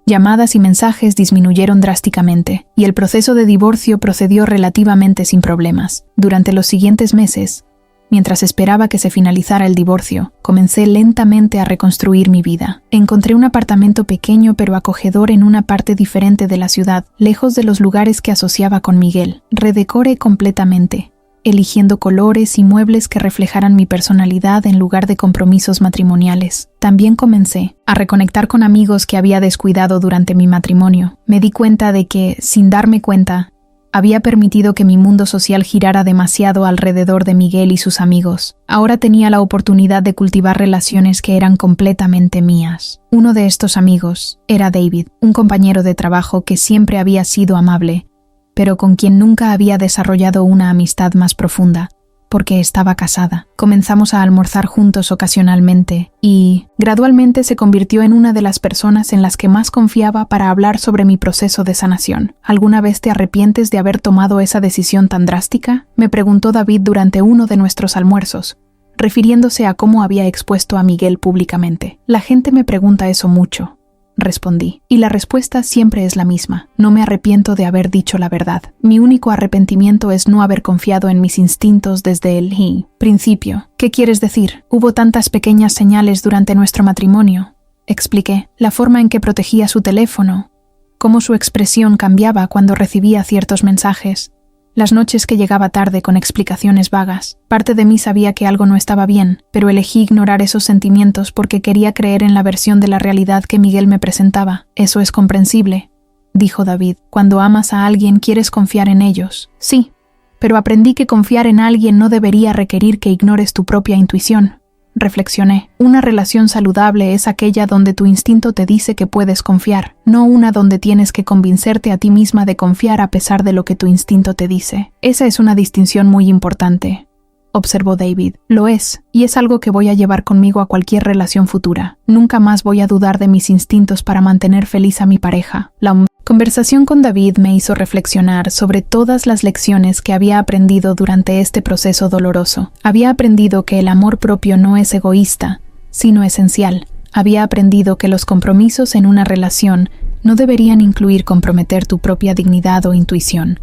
llamadas y mensajes disminuyeron drásticamente, y el proceso de divorcio procedió relativamente sin problemas. Durante los siguientes meses, mientras esperaba que se finalizara el divorcio, comencé lentamente a reconstruir mi vida. Encontré un apartamento pequeño pero acogedor en una parte diferente de la ciudad, lejos de los lugares que asociaba con Miguel. Redecoré completamente, eligiendo colores y muebles que reflejaran mi personalidad en lugar de compromisos matrimoniales. También comencé a reconectar con amigos que había descuidado durante mi matrimonio. Me di cuenta de que, sin darme cuenta, había permitido que mi mundo social girara demasiado alrededor de Miguel y sus amigos. Ahora tenía la oportunidad de cultivar relaciones que eran completamente mías. Uno de estos amigos era David, un compañero de trabajo que siempre había sido amable, pero con quien nunca había desarrollado una amistad más profunda, porque estaba casada. Comenzamos a almorzar juntos ocasionalmente y, gradualmente, se convirtió en una de las personas en las que más confiaba para hablar sobre mi proceso de sanación. ¿Alguna vez te arrepientes de haber tomado esa decisión tan drástica?, me preguntó David durante uno de nuestros almuerzos, refiriéndose a cómo había expuesto a Miguel públicamente. La gente me pregunta eso mucho, respondí, y la respuesta siempre es la misma. No me arrepiento de haber dicho la verdad. Mi único arrepentimiento es no haber confiado en mis instintos desde el principio. ¿Qué quieres decir? Hubo tantas pequeñas señales durante nuestro matrimonio, expliqué. La forma en que protegía su teléfono, cómo su expresión cambiaba cuando recibía ciertos mensajes, las noches que llegaba tarde con explicaciones vagas. Parte de mí sabía que algo no estaba bien, pero elegí ignorar esos sentimientos porque quería creer en la versión de la realidad que Miguel me presentaba. Eso es comprensible, dijo David. Cuando amas a alguien quieres confiar en ellos. Sí, pero aprendí que confiar en alguien no debería requerir que ignores tu propia intuición. Reflexioné. Una relación saludable es aquella donde tu instinto te dice que puedes confiar, no una donde tienes que convencerte a ti misma de confiar a pesar de lo que tu instinto te dice. Esa es una distinción muy importante, observó David. Lo es, y es algo que voy a llevar conmigo a cualquier relación futura. Nunca más voy a dudar de mis instintos para mantener feliz a mi pareja. La conversación con David me hizo reflexionar sobre todas las lecciones que había aprendido durante este proceso doloroso. Había aprendido que el amor propio no es egoísta, sino esencial. Había aprendido que los compromisos en una relación no deberían incluir comprometer tu propia dignidad o intuición.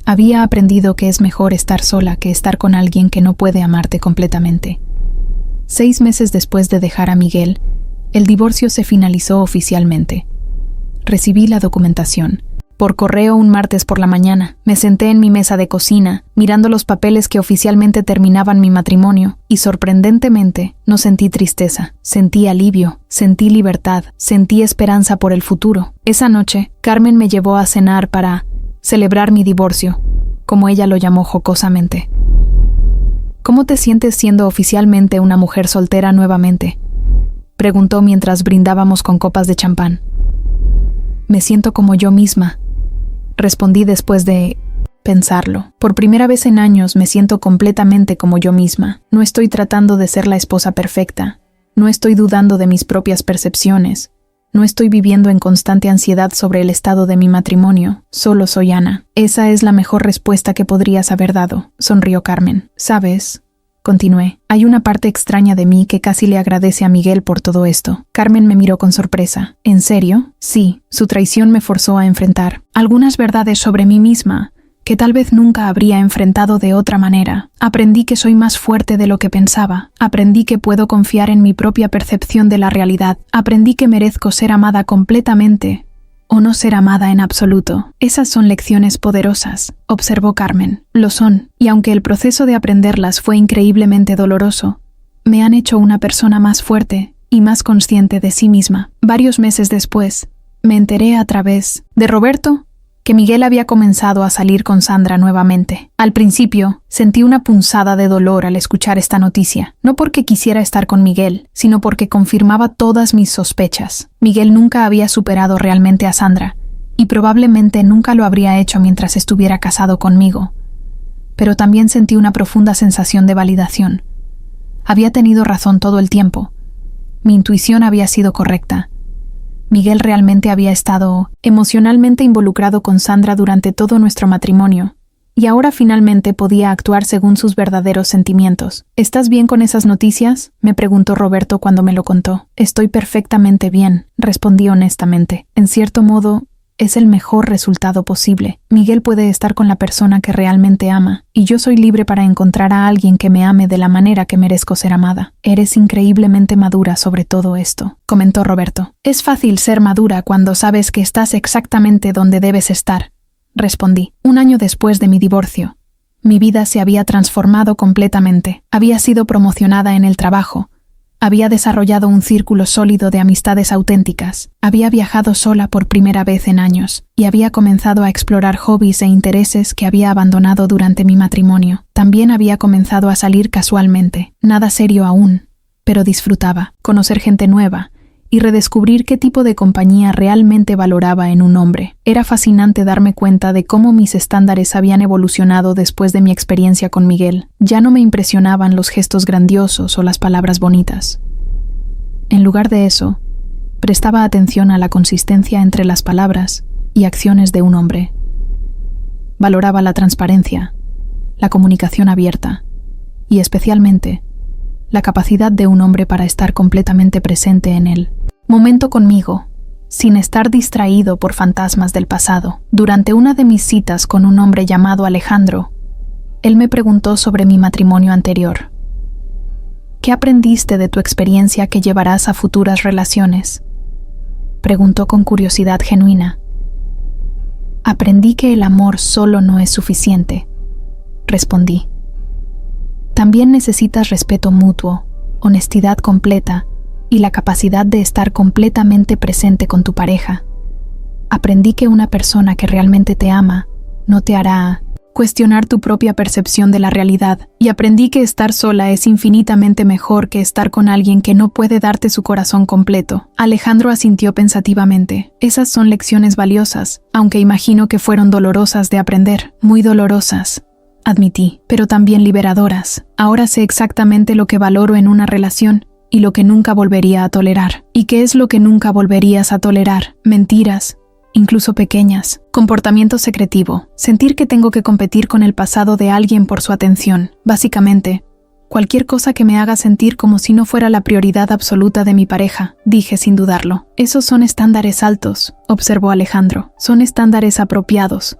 Había aprendido que es mejor estar sola que estar con alguien que no puede amarte completamente. 6 meses después de dejar a Miguel, el divorcio se finalizó oficialmente. Recibí la documentación por correo un martes por la mañana. Me senté en mi mesa de cocina, mirando los papeles que oficialmente terminaban mi matrimonio, y sorprendentemente no sentí tristeza. Sentí alivio, sentí libertad, sentí esperanza por el futuro. Esa noche, Carmen me llevó a cenar para celebrar mi divorcio, como ella lo llamó jocosamente. ¿Cómo te sientes siendo oficialmente una mujer soltera nuevamente?, preguntó mientras brindábamos con copas de champán. Me siento como yo misma, respondí después de pensarlo. Por primera vez en años me siento completamente como yo misma. No estoy tratando de ser la esposa perfecta. No estoy dudando de mis propias percepciones. No estoy viviendo en constante ansiedad sobre el estado de mi matrimonio. Solo soy Ana. Esa es la mejor respuesta que podrías haber dado, sonrió Carmen. ¿Sabes?, continué, hay una parte extraña de mí que casi le agradece a Miguel por todo esto. Carmen me miró con sorpresa. ¿En serio? Sí, su traición me forzó a enfrentar algunas verdades sobre mí misma que tal vez nunca habría enfrentado de otra manera. Aprendí que soy más fuerte de lo que pensaba. Aprendí que puedo confiar en mi propia percepción de la realidad. Aprendí que merezco ser amada completamente o no ser amada en absoluto. Esas son lecciones poderosas, observó Carmen. Lo son, y aunque el proceso de aprenderlas fue increíblemente doloroso, me han hecho una persona más fuerte y más consciente de sí misma. Varios meses después, me enteré a través de Roberto que Miguel había comenzado a salir con Sandra nuevamente. Al principio, sentí una punzada de dolor al escuchar esta noticia, no porque quisiera estar con Miguel, sino porque confirmaba todas mis sospechas. Miguel nunca había superado realmente a Sandra, y probablemente nunca lo habría hecho mientras estuviera casado conmigo. Pero también sentí una profunda sensación de validación. Había tenido razón todo el tiempo. Mi intuición había sido correcta. Miguel realmente había estado emocionalmente involucrado con Sandra durante todo nuestro matrimonio, y ahora finalmente podía actuar según sus verdaderos sentimientos. ¿Estás bien con esas noticias?, me preguntó Roberto cuando me lo contó. Estoy perfectamente bien, respondí honestamente. En cierto modo, es el mejor resultado posible. Miguel puede estar con la persona que realmente ama, y yo soy libre para encontrar a alguien que me ame de la manera que merezco ser amada. Eres increíblemente madura sobre todo esto, comentó Roberto. Es fácil ser madura cuando sabes que estás exactamente donde debes estar, respondí. 1 año después de mi divorcio, mi vida se había transformado completamente. Había sido promocionada en el trabajo. Había desarrollado un círculo sólido de amistades auténticas, había viajado sola por primera vez en años, y había comenzado a explorar hobbies e intereses que había abandonado durante mi matrimonio. También había comenzado a salir casualmente, nada serio aún, pero disfrutaba, conocer gente nueva, y redescubrir qué tipo de compañía realmente valoraba en un hombre. Era fascinante darme cuenta de cómo mis estándares habían evolucionado después de mi experiencia con Miguel. Ya no me impresionaban los gestos grandiosos o las palabras bonitas. En lugar de eso, prestaba atención a la consistencia entre las palabras y acciones de un hombre. Valoraba la transparencia, la comunicación abierta y, especialmente, la capacidad de un hombre para estar completamente presente en él. Momento conmigo, sin estar distraído por fantasmas del pasado. Durante una de mis citas con un hombre llamado Alejandro, él me preguntó sobre mi matrimonio anterior. ¿Qué aprendiste de tu experiencia que llevarás a futuras relaciones?, preguntó con curiosidad genuina. Aprendí que el amor solo no es suficiente, respondí. También necesitas respeto mutuo, honestidad completa y la capacidad de estar completamente presente con tu pareja. Aprendí que una persona que realmente te ama no te hará cuestionar tu propia percepción de la realidad, y aprendí que estar sola es infinitamente mejor que estar con alguien que no puede darte su corazón completo. Alejandro asintió pensativamente. Esas son lecciones valiosas, aunque imagino que fueron dolorosas de aprender, muy dolorosas, admití, pero también liberadoras. Ahora sé exactamente lo que valoro en una relación y lo que nunca volvería a tolerar. ¿Y qué es lo que nunca volverías a tolerar? Mentiras, incluso pequeñas. Comportamiento secretivo. Sentir que tengo que competir con el pasado de alguien por su atención. Básicamente, cualquier cosa que me haga sentir como si no fuera la prioridad absoluta de mi pareja, dije sin dudarlo. Esos son estándares altos, observó Alejandro. Son estándares apropiados,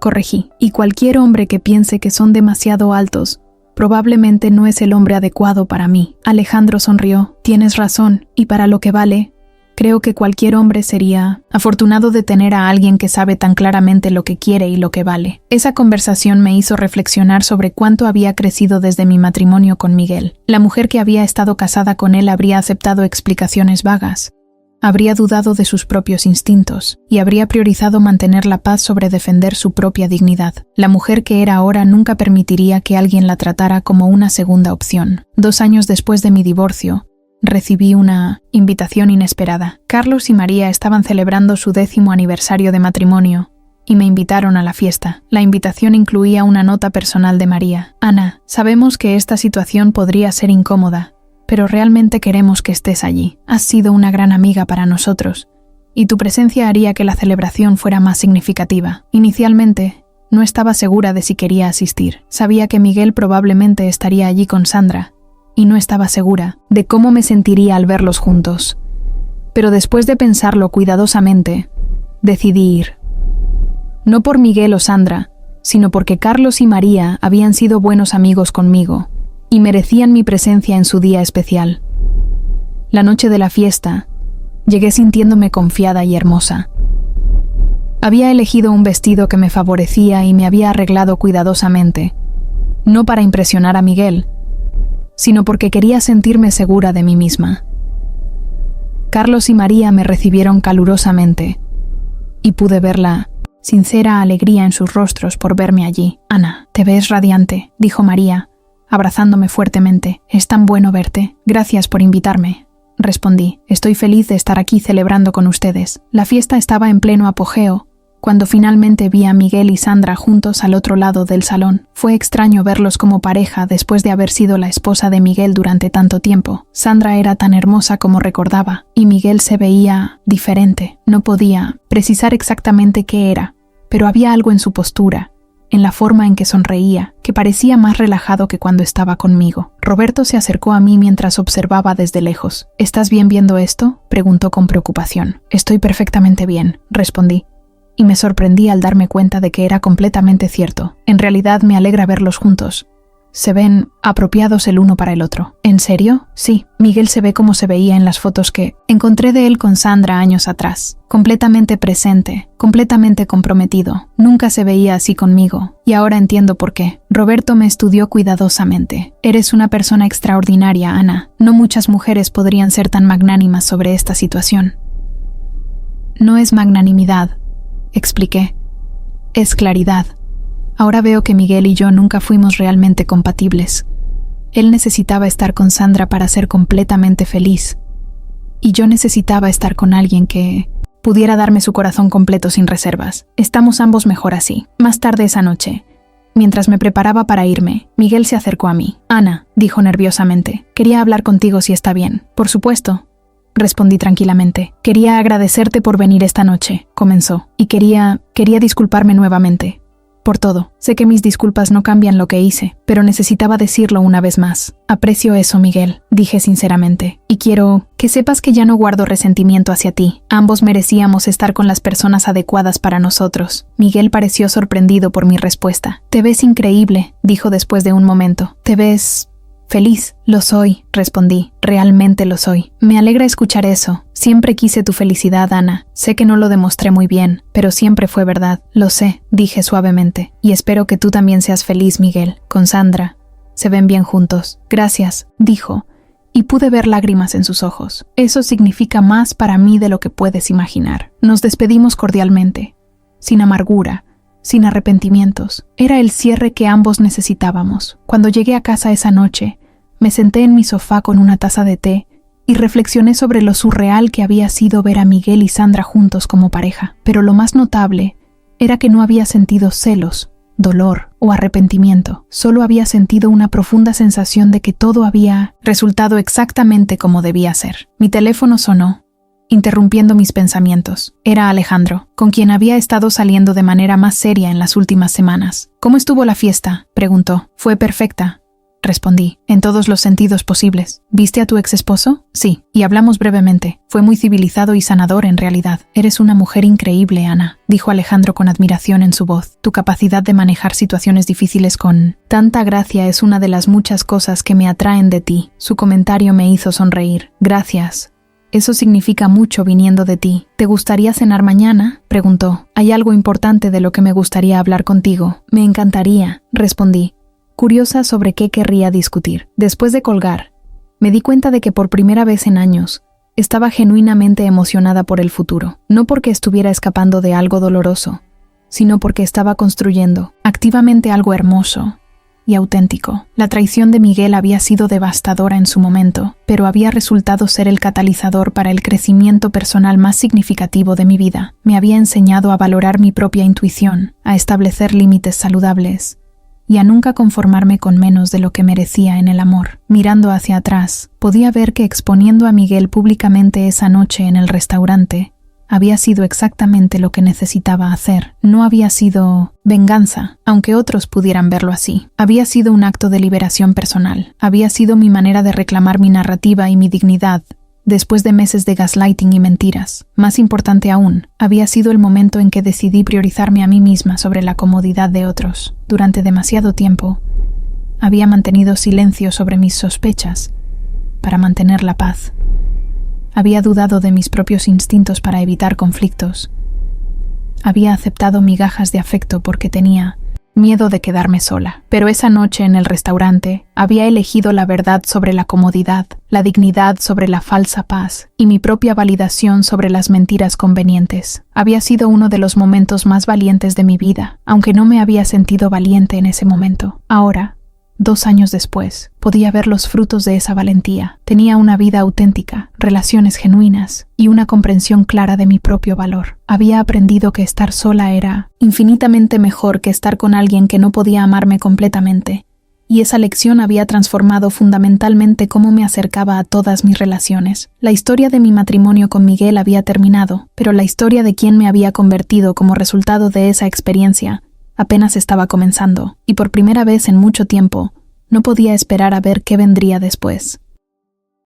corregí. Y cualquier hombre que piense que son demasiado altos, probablemente no es el hombre adecuado para mí. Alejandro sonrió. Tienes razón, y para lo que vale, creo que cualquier hombre sería afortunado de tener a alguien que sabe tan claramente lo que quiere y lo que vale. Esa conversación me hizo reflexionar sobre cuánto había crecido desde mi matrimonio con Miguel. La mujer que había estado casada con él habría aceptado explicaciones vagas, habría dudado de sus propios instintos y habría priorizado mantener la paz sobre defender su propia dignidad. La mujer que era ahora nunca permitiría que alguien la tratara como una segunda opción. 2 años después de mi divorcio, recibí una invitación inesperada. Carlos y María estaban celebrando su 10º aniversario de matrimonio y me invitaron a la fiesta. La invitación incluía una nota personal de María. Ana, sabemos que esta situación podría ser incómoda, pero realmente queremos que estés allí. Has sido una gran amiga para nosotros y tu presencia haría que la celebración fuera más significativa. Inicialmente, no estaba segura de si quería asistir. Sabía que Miguel probablemente estaría allí con Sandra, y no estaba segura de cómo me sentiría al verlos juntos. Pero después de pensarlo cuidadosamente, decidí ir. No por Miguel o Sandra, sino porque Carlos y María habían sido buenos amigos conmigo y merecían mi presencia en su día especial. La noche de la fiesta, llegué sintiéndome confiada y hermosa. Había elegido un vestido que me favorecía y me había arreglado cuidadosamente, no para impresionar a Miguel, sino porque quería sentirme segura de mí misma. Carlos y María me recibieron calurosamente y pude ver la sincera alegría en sus rostros por verme allí. «Ana, te ves radiante», dijo María, abrazándome fuertemente. «Es tan bueno verte. Gracias por invitarme», respondí. «Estoy feliz de estar aquí celebrando con ustedes». La fiesta estaba en pleno apogeo cuando finalmente vi a Miguel y Sandra juntos al otro lado del salón. Fue extraño verlos como pareja después de haber sido la esposa de Miguel durante tanto tiempo. Sandra era tan hermosa como recordaba, y Miguel se veía diferente. No podía precisar exactamente qué era, pero había algo en su postura, en la forma en que sonreía, que parecía más relajado que cuando estaba conmigo. Roberto se acercó a mí mientras observaba desde lejos. «¿Estás bien viendo esto?», preguntó con preocupación. «Estoy perfectamente bien», respondí, y me sorprendí al darme cuenta de que era completamente cierto. En realidad me alegra verlos juntos. Se ven apropiados el uno para el otro. ¿En serio? Sí, Miguel se ve como se veía en las fotos que encontré de él con Sandra años atrás. Completamente presente, completamente comprometido. Nunca se veía así conmigo, y ahora entiendo por qué. Roberto me estudió cuidadosamente. «Eres una persona extraordinaria, Ana. No muchas mujeres podrían ser tan magnánimas sobre esta situación». «No es magnanimidad», expliqué. «Es claridad. Ahora veo que Miguel y yo nunca fuimos realmente compatibles. Él necesitaba estar con Sandra para ser completamente feliz, y yo necesitaba estar con alguien que pudiera darme su corazón completo sin reservas. Estamos ambos mejor así». Más tarde esa noche, mientras me preparaba para irme, Miguel se acercó a mí. «Ana», dijo nerviosamente, «quería hablar contigo si está bien». «Por supuesto», respondí tranquilamente. «Quería agradecerte por venir esta noche», comenzó, «y quería disculparme nuevamente por todo. Sé que mis disculpas no cambian lo que hice, pero necesitaba decirlo una vez más. Aprecio eso, Miguel», dije sinceramente, «y quiero que sepas que ya no guardo resentimiento hacia ti. Ambos merecíamos estar con las personas adecuadas para nosotros». Miguel pareció sorprendido por mi respuesta. «Te ves increíble», dijo después de un momento. «Te ves feliz». «Lo soy», respondí. «Realmente lo soy». «Me alegra escuchar eso. Siempre quise tu felicidad, Ana. Sé que no lo demostré muy bien, pero siempre fue verdad». «Lo sé», dije suavemente. «Y espero que tú también seas feliz, Miguel. Con Sandra. Se ven bien juntos». «Gracias», dijo, y pude ver lágrimas en sus ojos. «Eso significa más para mí de lo que puedes imaginar». Nos despedimos cordialmente, sin amargura, sin arrepentimientos. Era el cierre que ambos necesitábamos. Cuando llegué a casa esa noche, me senté en mi sofá con una taza de té y reflexioné sobre lo surreal que había sido ver a Miguel y Sandra juntos como pareja. Pero lo más notable era que no había sentido celos, dolor o arrepentimiento. Solo había sentido una profunda sensación de que todo había resultado exactamente como debía ser. Mi teléfono sonó, interrumpiendo mis pensamientos. Era Alejandro, con quien había estado saliendo de manera más seria en las últimas semanas. «¿Cómo estuvo la fiesta?», preguntó. «Fue perfecta», respondí, «en todos los sentidos posibles». «¿Viste a tu ex esposo?» «Sí, y hablamos brevemente. Fue muy civilizado y sanador en realidad». «Eres una mujer increíble, Ana», dijo Alejandro con admiración en su voz. «Tu capacidad de manejar situaciones difíciles con tanta gracia es una de las muchas cosas que me atraen de ti». Su comentario me hizo sonreír. «Gracias. Eso significa mucho viniendo de ti». «¿Te gustaría cenar mañana?», preguntó. «Hay algo importante de lo que me gustaría hablar contigo». «Me encantaría», respondí, curiosa sobre qué querría discutir. Después de colgar, me di cuenta de que por primera vez en años estaba genuinamente emocionada por el futuro. No porque estuviera escapando de algo doloroso, sino porque estaba construyendo activamente algo hermoso y auténtico. La traición de Miguel había sido devastadora en su momento, pero había resultado ser el catalizador para el crecimiento personal más significativo de mi vida. Me había enseñado a valorar mi propia intuición, a establecer límites saludables y a nunca conformarme con menos de lo que merecía en el amor. Mirando hacia atrás, podía ver que exponiendo a Miguel públicamente esa noche en el restaurante, Había sido exactamente lo que necesitaba hacer. No había sido venganza, aunque otros pudieran verlo así. Había sido un acto de liberación personal. Había sido mi manera de reclamar mi narrativa y mi dignidad, después de meses de gaslighting y mentiras. Más importante aún, había sido el momento en que decidí priorizarme a mí misma sobre la comodidad de otros. Durante demasiado tiempo, había mantenido silencio sobre mis sospechas para mantener la paz. Había dudado de mis propios instintos para evitar conflictos. Había aceptado migajas de afecto porque tenía miedo de quedarme sola. Pero esa noche en el restaurante había elegido la verdad sobre la comodidad, la dignidad sobre la falsa paz y mi propia validación sobre las mentiras convenientes. Había sido uno de los momentos más valientes de mi vida, aunque no me había sentido valiente en ese momento. Ahora, 2 años después, podía ver los frutos de esa valentía. Tenía una vida auténtica, relaciones genuinas y una comprensión clara de mi propio valor. Había aprendido que estar sola era infinitamente mejor que estar con alguien que no podía amarme completamente, y esa lección había transformado fundamentalmente cómo me acercaba a todas mis relaciones. La historia de mi matrimonio con Miguel había terminado, pero la historia de quién me había convertido como resultado de esa experiencia apenas estaba comenzando, y por primera vez en mucho tiempo, no podía esperar a ver qué vendría después.